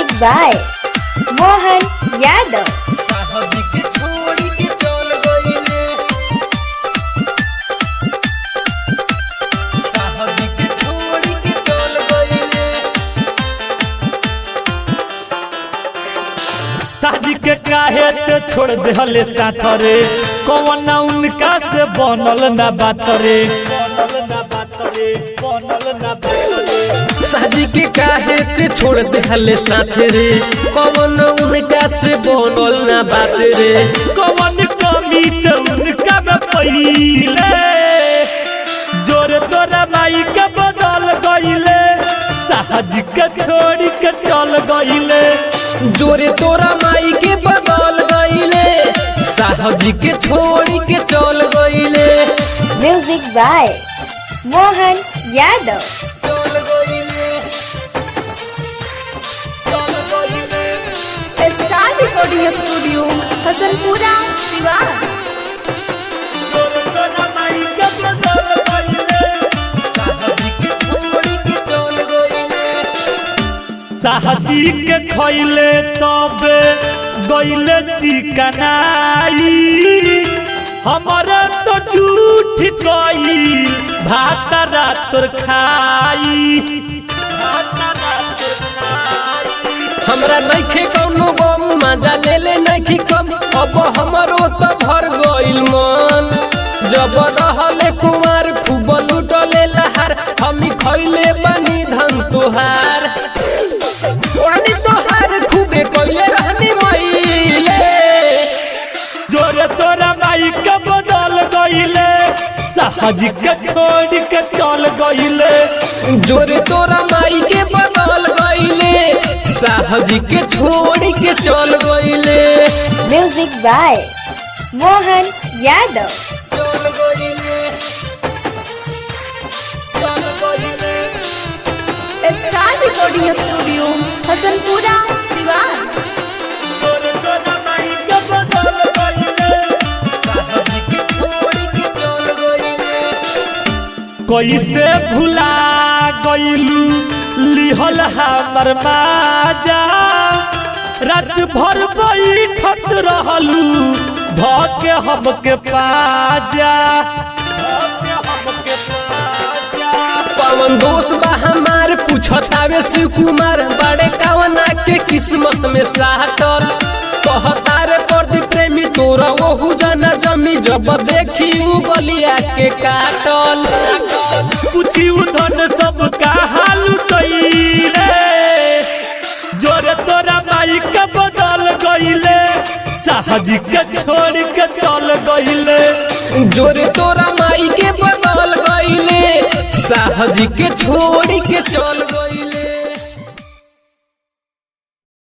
Music by Mohan Yadav. शादी के काहे ते छोड़ देहले साथ रे, कौन उनका से बनल ना बात रे, शादी के काहे ते छोड़ देहले साथ रे, कौन उनका से बनल ना बात रे, कौन कमी ते उनका में पहिले, जोर तोरा माई के बदल गईले, शादी के छोड़ के चल गईले, जोरे तोरा माई के बदल गईले, शादी के छोड़ के चल गईले। Music by Mohan Yadav. Star Recording Studio, Hasanpura, Siwan. शादी के खैले तब गईले चिकनाई, हमारे तो झूठ कईल भात रात खाई, हमरा नइखे कौनो गम, मजा ले ले नइखे कम, अब हमरो तो भर गइल मन, जब रहले कुमार खूब लुटले लहार, हमी खइले बनी धन तोहार, ओढ़नी तोहार खूबे कइले रहनी मइले, जोरे तोरा माई के बदल गईले, शादी के छोड़ के चल गईले, जोरे तोरा माई के बदल गइले, शादी के छोड़ के चल गइले। Music by Mohan Yadav. Star Recording Studio, Hasanpura, Siwan. कैसे भुला गईलू लिहल हमर माजा, रात भर बैठत रहलू धके हमके पाजा, पवन दोष बा हमार पूछतावे शिव कुमार, बड़े कवना के किस्मत में साटल, कहतारे प्रदीप प्रेमी तोरा ओहू जाना जमी, जब देखी उ गलिया के काटल, पूछी उधन सब का हाल कईले, जोरे तोरा माई के बदल गईले, शादी के छोड़ के चल गईले, जोरे तोरा माई के बदल गईले, शादी के छोड़ के चल गईले।